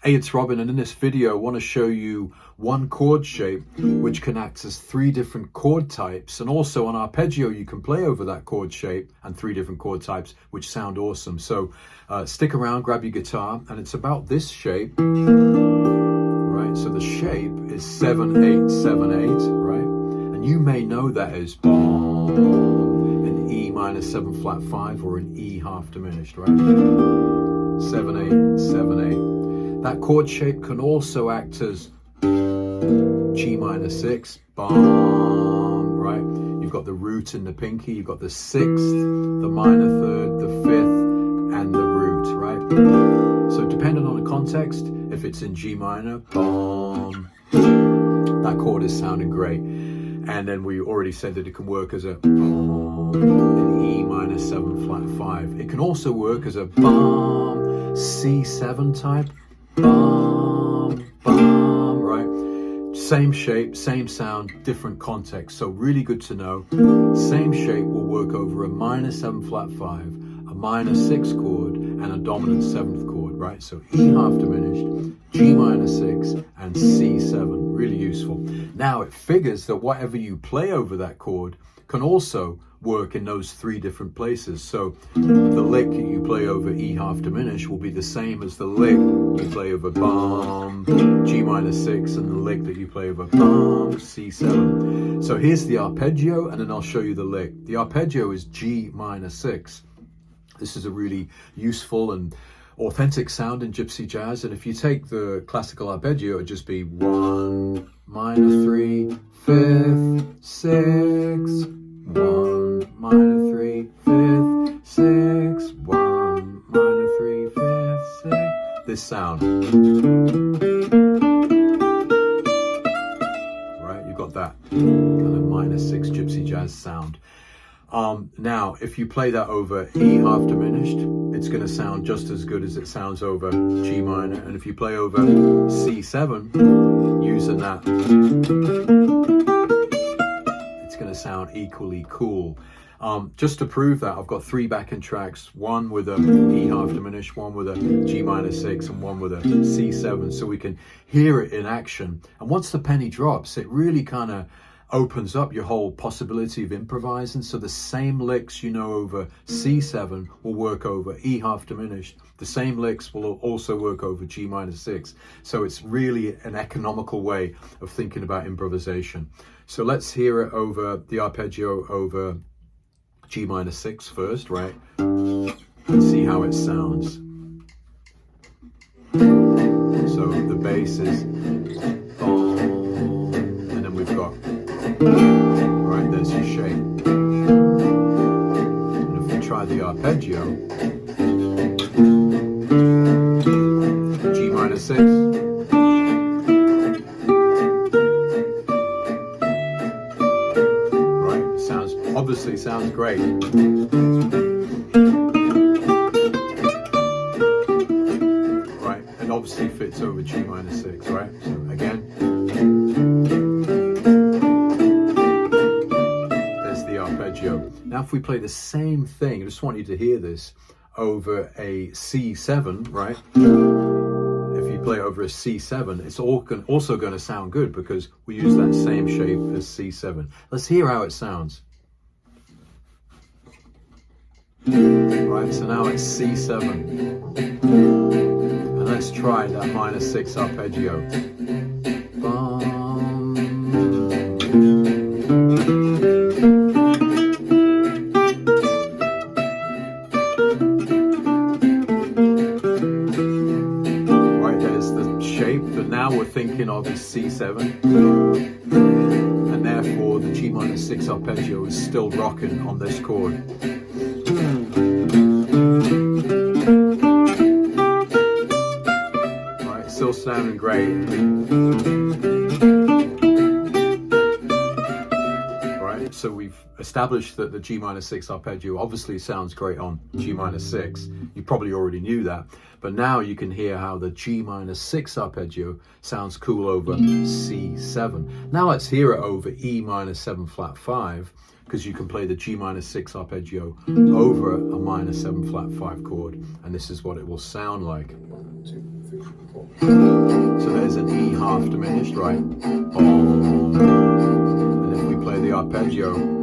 Hey, it's Robin, and in this video I want to show you one chord shape which can act as 3 different chord types, and also on arpeggio you can play over that chord shape and 3 different chord types which sound awesome. So stick around, grab your guitar, and it's about this shape, right? So the shape is 7-8-7-8, right? And you may know that as an E minor 7 flat 5 or an E half diminished, right? 7-8-7-8. That chord shape can also act as G minor 6, bum, right? You've got the root and the pinky, you've got the 6th, the minor 3rd, the 5th, and the root, right? So depending on the context, if it's in G minor, bum, that chord is sounding great. And then we already said that it can work as a bum, an E minor 7 flat 5. It can also work as a bum, C7 type, bum, bum, right? Same shape, same sound, different context. So really good to know. Same shape will work over a minor 7 flat 5, a minor 6 chord, and a dominant 7th chord, right? So E half diminished, G minor 6, and C7. Really useful. Now it figures that whatever you play over that chord can also work in those 3 different places. So the lick you play over E half diminished will be the same as the lick you play over bum, G minor 6, and the lick that you play over bum, C7. So here's the arpeggio, and then I'll show you the lick. The arpeggio is G minor 6. This is a really useful and authentic sound in Gypsy jazz, and if you take the classical arpeggio, it would just be 1 minor 3 5th 6 1 minor 3 5th 6 1 minor 3 5th 6. This sound, right? You got that kind of minor 6 Gypsy jazz sound. Now, if you play that over E half diminished, it's going to sound just as good as it sounds over G minor. And if you play over C7, using that, it's going to sound equally cool. Just to prove that, I've got 3 backing tracks, one with a E half diminished, one with a G minor 6, and one with a C7, so we can hear it in action. And once the penny drops, it really kind of opens up your whole possibility of improvising. So the same licks you know over C7 will work over E half diminished. The same licks will also work over G minor 6. So it's really an economical way of thinking about improvisation. So let's hear it over the arpeggio over G minor 6 first, right? And see how it sounds. So the bass is bum, and then we've got, right, there's your shape. And if we try the arpeggio, G minor 6, right, obviously sounds great. Right, and obviously fits over G minor 6, right? So again, now if we play the same thing, I just want you to hear this, over a C7, right? If you play over a C7, it's also going to sound good because we use that same shape as C7. Let's hear how it sounds. Right, so now it's C7. And let's try that minor 6 arpeggio. Now we're thinking of is C7, and therefore the G minor 6 arpeggio is still rocking on this chord. Right, still sounding great. Right, so we've established that the G minor 6 arpeggio obviously sounds great on G minor 6. You probably already knew that, but now you can hear how the G minor 6 arpeggio sounds cool over C7. Now let's hear it over E minor 7 flat 5, because you can play the G minor 6 arpeggio over a minor 7 flat 5 chord, and this is what it will sound like. 1, 2, 3, 4. So there's an E half diminished, right? And if we play the arpeggio,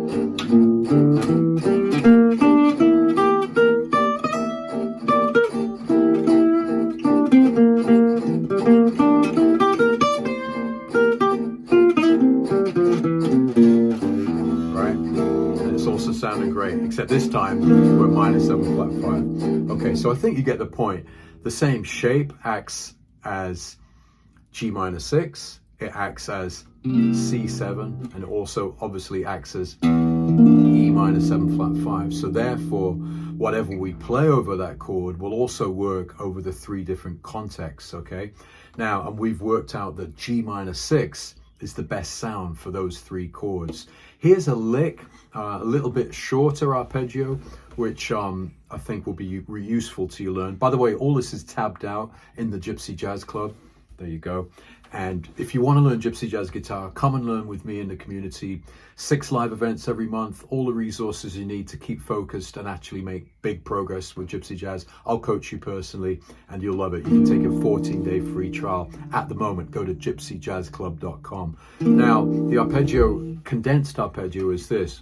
sounding great, except this time we're -7 flat 5. Okay, so I think you get the point. The same shape acts as G-6, it acts as C7, and also obviously acts as E-7 flat 5. So therefore, whatever we play over that chord will also work over the 3 different contexts, okay? Now, and we've worked out that G-6 is the best sound for those 3 chords. Here's a lick, a little bit shorter arpeggio, which I think will be useful to you learn. By the way, all this is tabbed out in the Gypsy Jazz Club. There you go. And if you want to learn Gypsy Jazz Guitar, come and learn with me in the community. 6 live events every month, all the resources you need to keep focused and actually make big progress with Gypsy Jazz. I'll coach you personally and you'll love it. You can take a 14-day free trial at the moment. Go to gypsyjazzclub.com. Now, the arpeggio, condensed arpeggio is this.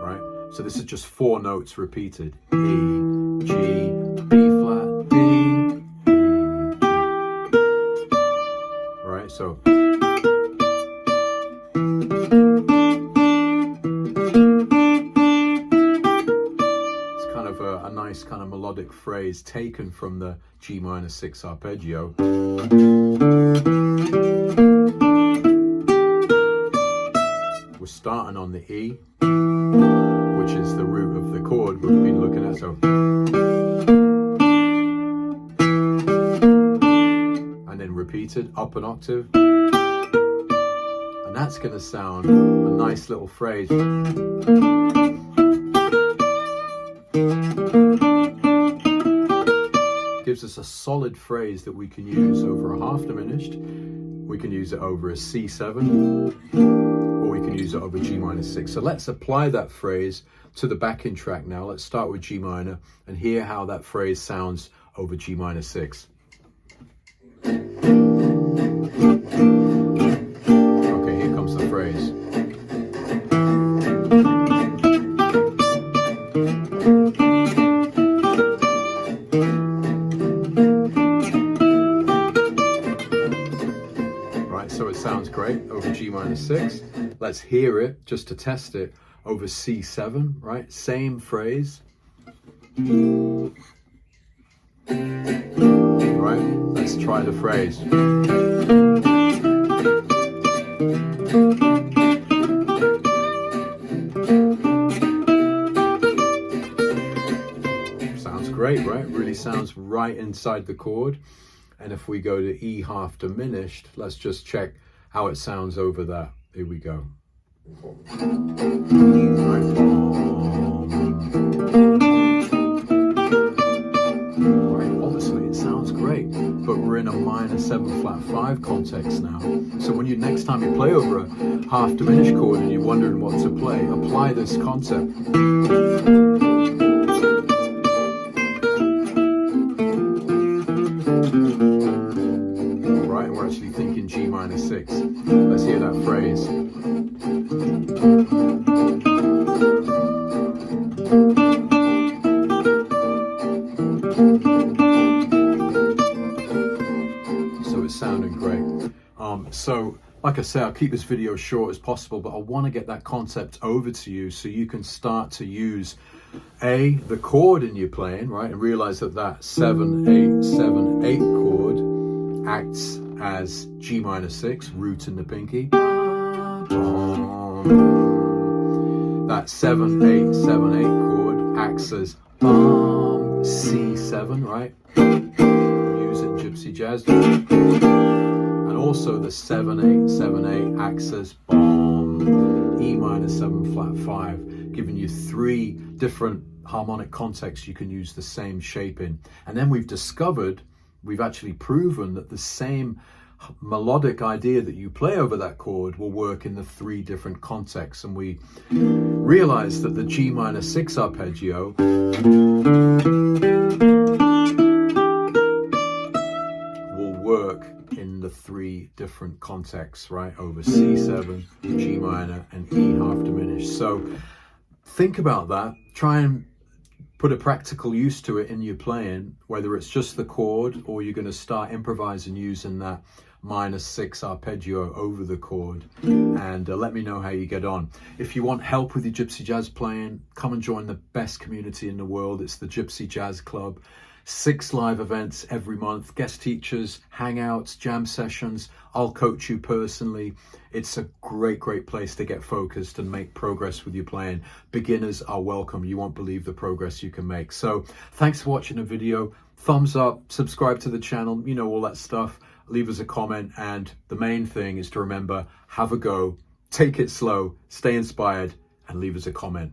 Right? So this is just 4 notes repeated. E, G, B flat, D, E, right? So it's kind of a nice kind of melodic phrase taken from the G-6 arpeggio. We're starting on the E, which is the root of the chord we've been looking at. So, and then repeated up an octave, and that's going to sound a nice little phrase. Gives us a solid phrase that we can use over a half diminished. We can use it over a C7. We can use it over G-6. So let's apply that phrase to the backing track now. Let's start with G minor and hear how that phrase sounds over G-6. Okay, here comes the phrase. Right, so it sounds great over G-6. Let's hear it, just to test it, over C7, right? Same phrase. Right, let's try the phrase. Sounds great, right? Really sounds right inside the chord. And if we go to E half diminished, let's just check how it sounds over that. Here we go. Right, obviously it sounds great, but we're in a -7 flat 5 context now. So when next time you play over a half diminished chord and you're wondering what to play, apply this concept. Right, we're actually thinking G-6. Let's hear that phrase. So it's sounding great. So like I say, I'll keep this video short as possible, but I want to get that concept over to you so you can start to use the chord in your playing, right, and realize that that 7-8-7-8 chord acts as G-6, root in the pinky. That 7-8-7-8 chord acts as C7, right? Use it in Gypsy Jazz. And also the 7-8-7-8 acts as E-7 flat 5, giving you 3 different harmonic contexts you can use the same shape in. And then we've actually proven that the same melodic idea that you play over that chord will work in the 3 different contexts. And we realized that the G-6 arpeggio 3 different contexts, right? Over C7, G minor, and E half diminished. So think about that. Try and put a practical use to it in your playing, whether it's just the chord or you're going to start improvising using that -6 arpeggio over the chord. And let me know how you get on. If you want help with your Gypsy Jazz playing, come and join the best community in the world. It's the Gypsy Jazz Club. 6 live events every month, guest teachers, hangouts, jam sessions. I'll coach you personally. It's a great place to get focused and make progress with your playing. Beginners are welcome. You won't believe the progress you can make. So thanks for watching the video. Thumbs up, subscribe to the channel, you know, all that stuff. Leave us a comment, and the main thing is to remember, have a go, take it slow, stay inspired, and leave us a comment.